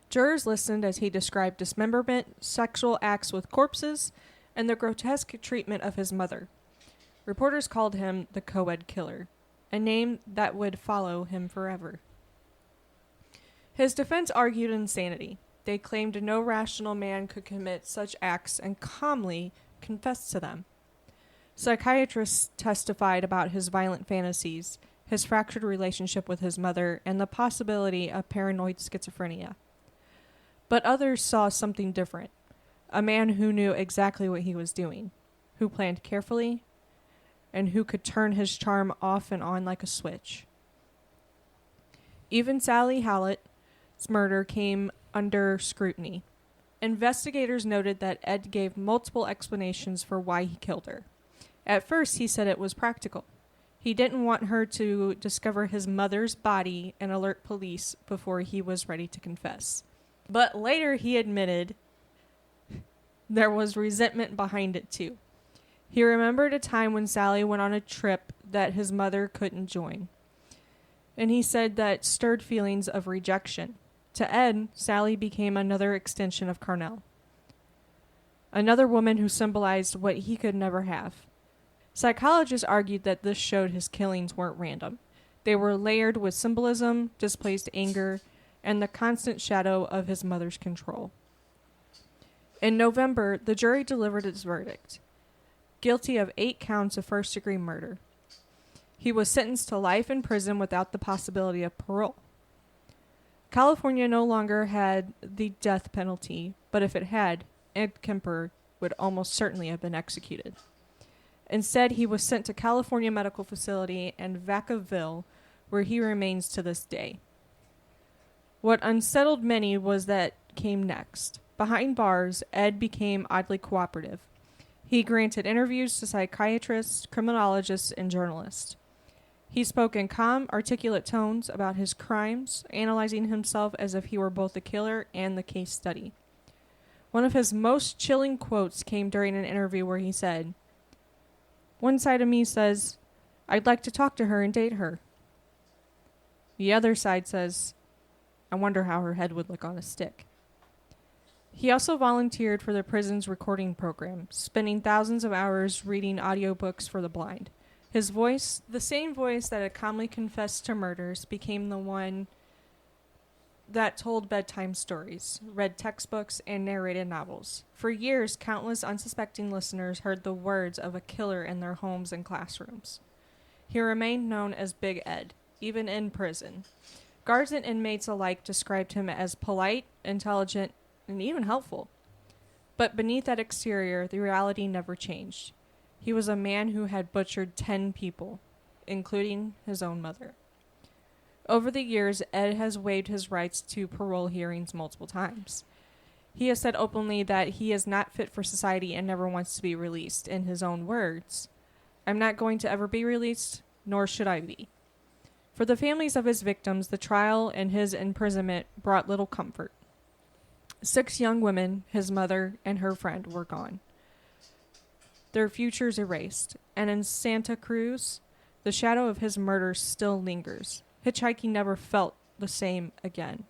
Jurors listened as he described dismemberment, sexual acts with corpses, and the grotesque treatment of his mother. Reporters called him the co-ed killer, a name that would follow him forever. His defense argued insanity. They claimed no rational man could commit such acts and calmly confess to them. Psychiatrists testified about his violent fantasies, his fractured relationship with his mother, and the possibility of paranoid schizophrenia. But others saw something different. A man who knew exactly what he was doing, who planned carefully, and who could turn his charm off and on like a switch. Even Sally Hallett's murder came under scrutiny. Investigators noted that Ed gave multiple explanations for why he killed her. At first, he said it was practical. He didn't want her to discover his mother's body and alert police before he was ready to confess. But later he admitted there was resentment behind it too. He remembered a time when Sally went on a trip that his mother couldn't join. And he said that stirred feelings of rejection. To Ed, Sally became another extension of Carnell. Another woman who symbolized what he could never have. Psychologists argued that this showed his killings weren't random. They were layered with symbolism, displaced anger, and the constant shadow of his mother's control. In November, the jury delivered its verdict. Guilty of 8 counts of first-degree murder. He was sentenced to life in prison without the possibility of parole. California no longer had the death penalty, but if it had, Ed Kemper would almost certainly have been executed. Instead, he was sent to California Medical Facility and Vacaville, where he remains to this day. What unsettled many was that came next. Behind bars, Ed became oddly cooperative. He granted interviews to psychiatrists, criminologists, and journalists. He spoke in calm, articulate tones about his crimes, analyzing himself as if he were both the killer and the case study. One of his most chilling quotes came during an interview where he said, "One side of me says, I'd like to talk to her and date her. The other side says, I wonder how her head would look on a stick." He also volunteered for the prison's recording program, spending thousands of hours reading audiobooks for the blind. His voice, the same voice that had calmly confessed to murders, became the one that told bedtime stories, read textbooks, and narrated novels. For years, countless unsuspecting listeners heard the words of a killer in their homes and classrooms. He remained known as Big Ed, even in prison. Guards and inmates alike described him as polite, intelligent, and even helpful. But beneath that exterior, the reality never changed. He was a man who had butchered 10 people, including his own mother. Over the years, Ed has waived his rights to parole hearings multiple times. He has said openly that he is not fit for society and never wants to be released. In his own words, "I'm not going to ever be released, nor should I be." For the families of his victims, the trial and his imprisonment brought little comfort. 6 young women, his mother and her friend, were gone. Their futures erased, and in Santa Cruz, the shadow of his murder still lingers. Hitchhiking never felt the same again.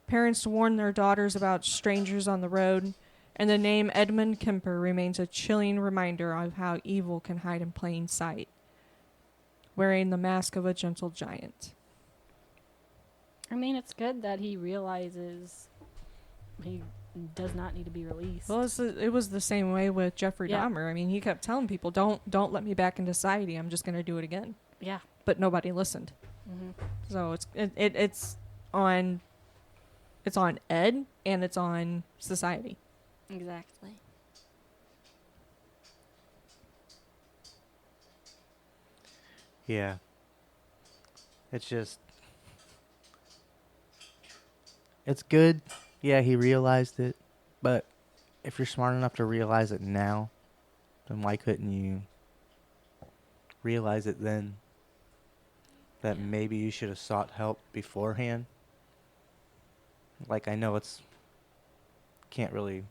Parents warn their daughters about strangers on the road, and the name Edmund Kemper remains a chilling reminder of how evil can hide in plain sight, wearing the mask of a gentle giant. I mean, it's good that he realizes he does not need to be released. Well, it was the same way with Jeffrey Yeah. Dahmer. I mean, he kept telling people, don't let me back in society. I'm just going to do it again. Yeah. But nobody listened. Mm-hmm. So it's on Ed and it's on society. Exactly. Yeah. It's just... It's good. Yeah, he realized it. But if you're smart enough to realize it now, then why couldn't you realize it then? That Yeah. maybe you should have sought help beforehand. Like, I know it's... Can't really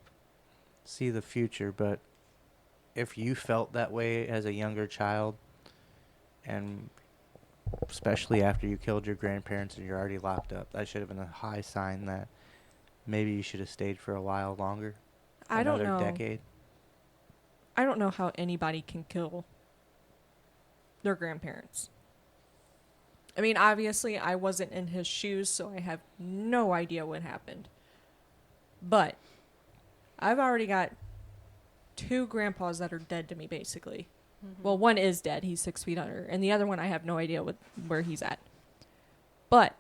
see the future, but if you felt that way as a younger child, and especially after you killed your grandparents and you're already locked up, that should have been a high sign that maybe you should have stayed for a while longer. I don't Another know. decade. I don't know how anybody can kill their grandparents. I mean, obviously, I wasn't in his shoes, so I have no idea what happened. But I've already got 2 grandpas that are dead to me, basically. Mm-hmm. Well, one is dead. He's 6 feet under. And the other one, I have no idea where he's at. But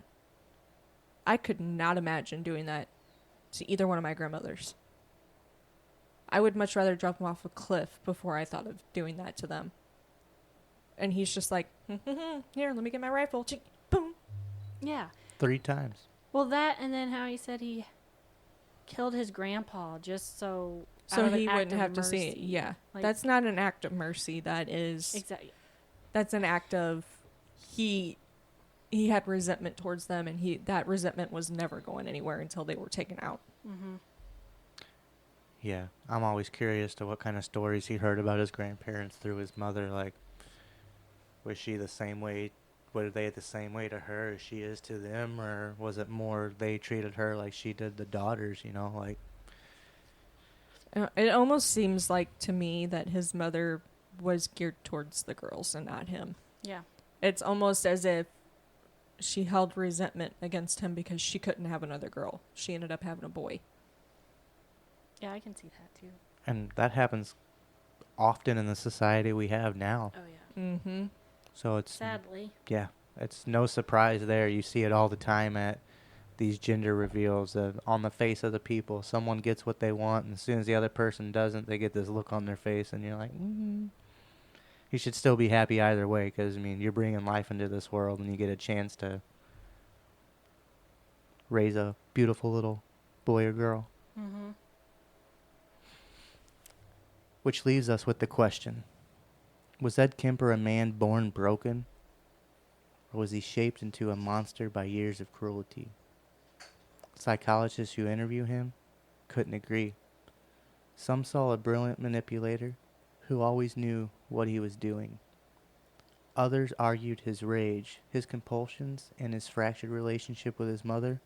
I could not imagine doing that to either one of my grandmothers. I would much rather drop them off a cliff before I thought of doing that to them. And he's just like, here, let me get my rifle. Boom. Yeah. 3 times. Well, that, and then how he said he killed his grandpa just so So out of an he act wouldn't of have to see it. mercy. Yeah. Like- That's not an act of mercy. That is... Exactly. That's an act of... He had resentment towards them, and that resentment was never going anywhere until they were taken out. Mm-hmm. Yeah, I'm always curious to what kind of stories he heard about his grandparents through his mother. Like, was she the same way? Were they the same way to her as she is to them? Or was it more they treated her like she did the daughters, you know? Like, It almost seems like to me that his mother was geared towards the girls and not him. Yeah. It's almost as if she held resentment against him because she couldn't have another girl. She ended up having a boy. Yeah, I can see that too. and that happens often in the society we have now. Oh, yeah. Mm-hmm. So it's... Sadly. Yeah, it's no surprise there. You see it all the time at these gender reveals on the face of the people. Someone gets what they want, and as soon as the other person doesn't, they get this look on their face, and you're like, You should still be happy either way, because, I mean, you're bringing life into this world, and you get a chance to raise a beautiful little boy or girl. Mm-hmm. Which leaves us with the question, was Ed Kemper a man born broken, or was he shaped into a monster by years of cruelty? Psychologists who interview him couldn't agree. Some saw a brilliant manipulator who always knew what he was doing. Others argued his rage, his compulsions, and his fractured relationship with his mother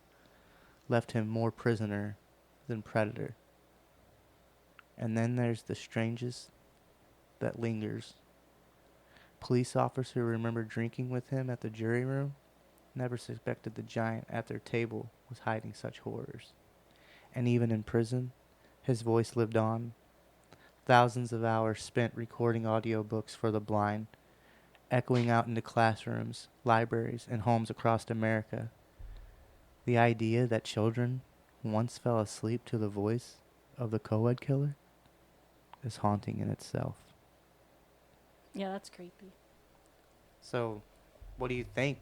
left him more prisoner than predator. And then there's the strangest that lingers. Police officer who remembered drinking with him at the jury room never suspected the giant at their table was hiding such horrors. And even in prison, his voice lived on. Thousands of hours spent recording audiobooks for the blind, echoing out into classrooms, libraries, and homes across America. The idea that children once fell asleep to the voice of the co-ed killer is haunting in itself. Yeah, that's creepy. So, what do you think?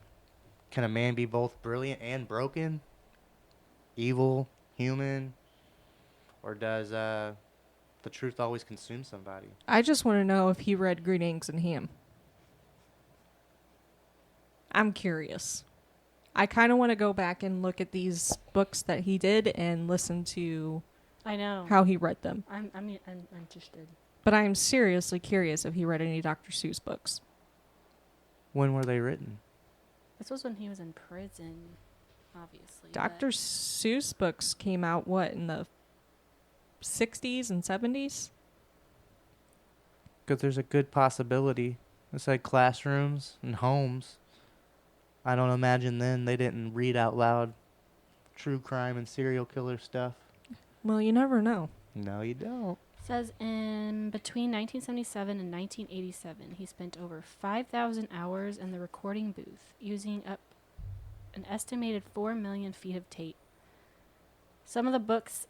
Can a man be both brilliant and broken? Evil, human? Or does the truth always consume somebody? I just want to know if he read Green Eggs and Ham. I'm curious. I kind of want to go back and look at these books that he did and listen to I know. how he read them. I'm interested. But I'm seriously curious if he read any Dr. Seuss books. When were they written? This was when he was in prison, obviously. Dr. Seuss books came out, what, in the 60s and 70s? Because there's a good possibility. It's like classrooms and homes. I don't imagine then they didn't read out loud true crime and serial killer stuff. Well, you never know. No, you don't. Says in between 1977 and 1987, he spent over 5,000 hours in the recording booth, using up an estimated 4 million feet of tape. Some of the books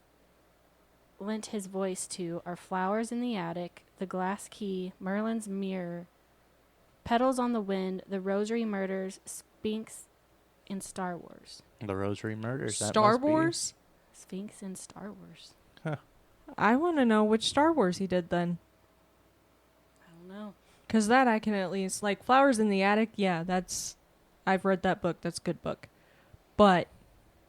lent his voice to are Flowers in the Attic, The Glass Key, Merlin's Mirror, Petals on the Wind, The Rosary Murders, Sphinx, and Star Wars. The Rosary Murders. that Star must be- Wars? Sphinx and Star Wars. I want to know which Star Wars he did then. I don't know. Because that I can at least... Like, Flowers in the Attic, yeah, that's... I've read that book. That's a good book. But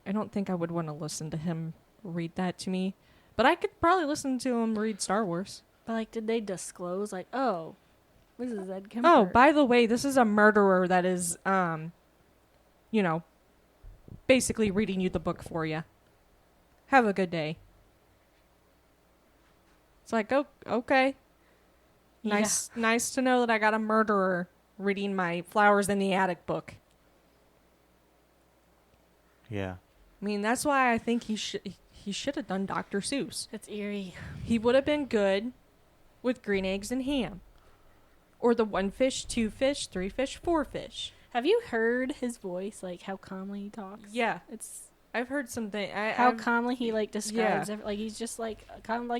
I don't think I would want to listen to him read that to me. But I could probably listen to him read Star Wars. But, like, did they disclose, like, oh, this is Ed Kemper? Oh, by the way, this is a murderer that is, basically reading you the book for you. Have a good day. It's like, oh, okay. Nice to know that I got a murderer reading my Flowers in the Attic book. Yeah. I mean, that's why I think he should have done Dr. Seuss. It's eerie. He would have been good with Green Eggs and Ham. Or the 1 fish, 2 fish, 3 fish, 4 fish. Have you heard his voice, like, how calmly he talks? Yeah. It's... I've heard something. How calmly he, like, describes Yeah. like, he's just, like,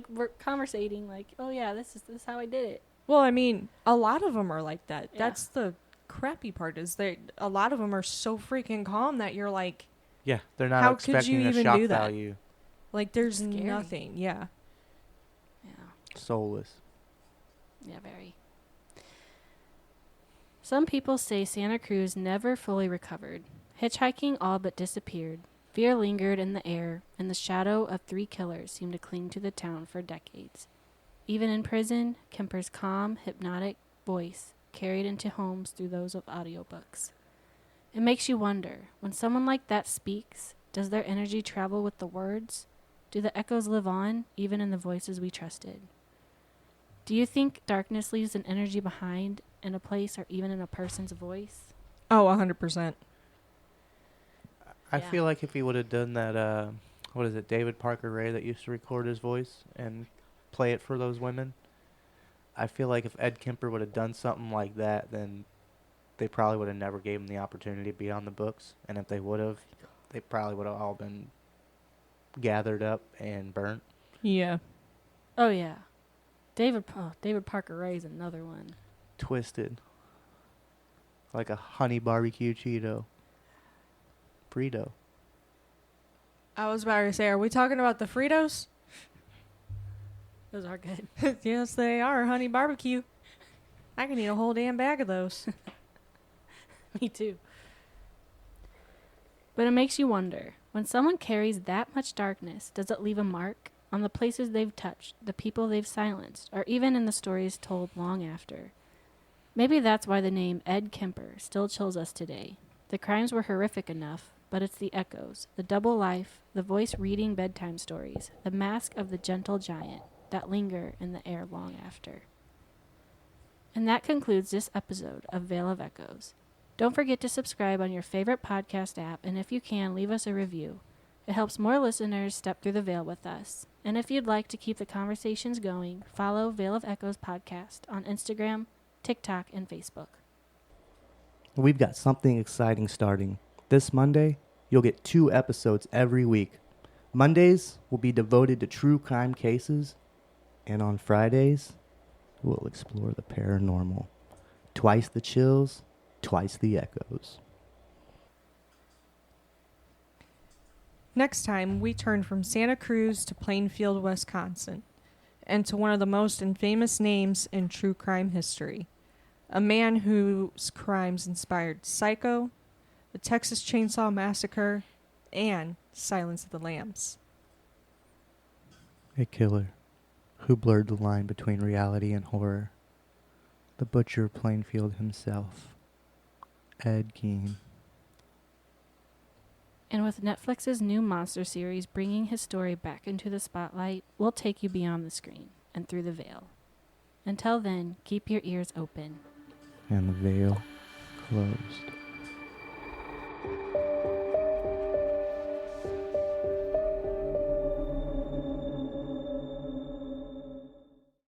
we're conversating, like, oh, yeah, this is how I did it. Well, I mean, a lot of them are like that. Yeah. That's the crappy part, is that a lot of them are so freaking calm that you're like, Yeah, they're not How could expecting you a even shock do that? value. there's Scary. nothing. Yeah. Yeah. Soulless. Yeah, very. Some people say Santa Cruz never fully recovered. Hitchhiking all but disappeared. Fear lingered in the air, and the shadow of 3 killers seemed to cling to the town for decades. Even in prison, Kemper's calm, hypnotic voice carried into homes through those of audiobooks. It makes you wonder, when someone like that speaks, does their energy travel with the words? Do the echoes live on, even in the voices we trusted? Do you think darkness leaves an energy behind in a place or even in a person's voice? Oh, 100%. I Yeah. feel like if he would have done that, what is it, David Parker Ray that used to record his voice and play it for those women, I feel like if Ed Kemper would have done something like that, then they probably would have never gave him the opportunity to be on the books. And if they would have, they probably would have all been gathered up and burnt. Yeah. Oh, yeah. David Parker Ray is another one. Twisted. Like a honey barbecue Cheeto. Burrito. I was about to say, are we talking about the Fritos? Those are good. Yes, they are. Honey barbecue. I can eat a whole damn bag of those. Me too. But it makes you wonder, when someone carries that much darkness, does it leave a mark on the places they've touched, the people they've silenced, or even in the stories told long after? Maybe that's why the name Ed Kemper still chills us today. The crimes were horrific enough, but it's the echoes, the double life, the voice reading bedtime stories, the mask of the gentle giant that linger in the air long after. And that concludes this episode of Veil of Echoes. Don't forget to subscribe on your favorite podcast app, and if you can, leave us a review. It helps more listeners step through the veil with us. And if you'd like to keep the conversations going, follow Veil of Echoes Podcast on Instagram, TikTok, and Facebook. We've got something exciting starting. This Monday, you'll get 2 episodes every week. Mondays will be devoted to true crime cases, and on Fridays, we'll explore the paranormal. Twice the chills, twice the echoes. Next time, we turn from Santa Cruz to Plainfield, Wisconsin, and to one of the most infamous names in true crime history. A man whose crimes inspired Psycho, the Texas Chainsaw Massacre, and Silence of the Lambs. A killer who blurred the line between reality and horror. The butcher of Plainfield himself, Ed Gein. And with Netflix's new monster series bringing his story back into the spotlight, we'll take you beyond the screen and through the veil. Until then, keep your ears open. And the veil closed.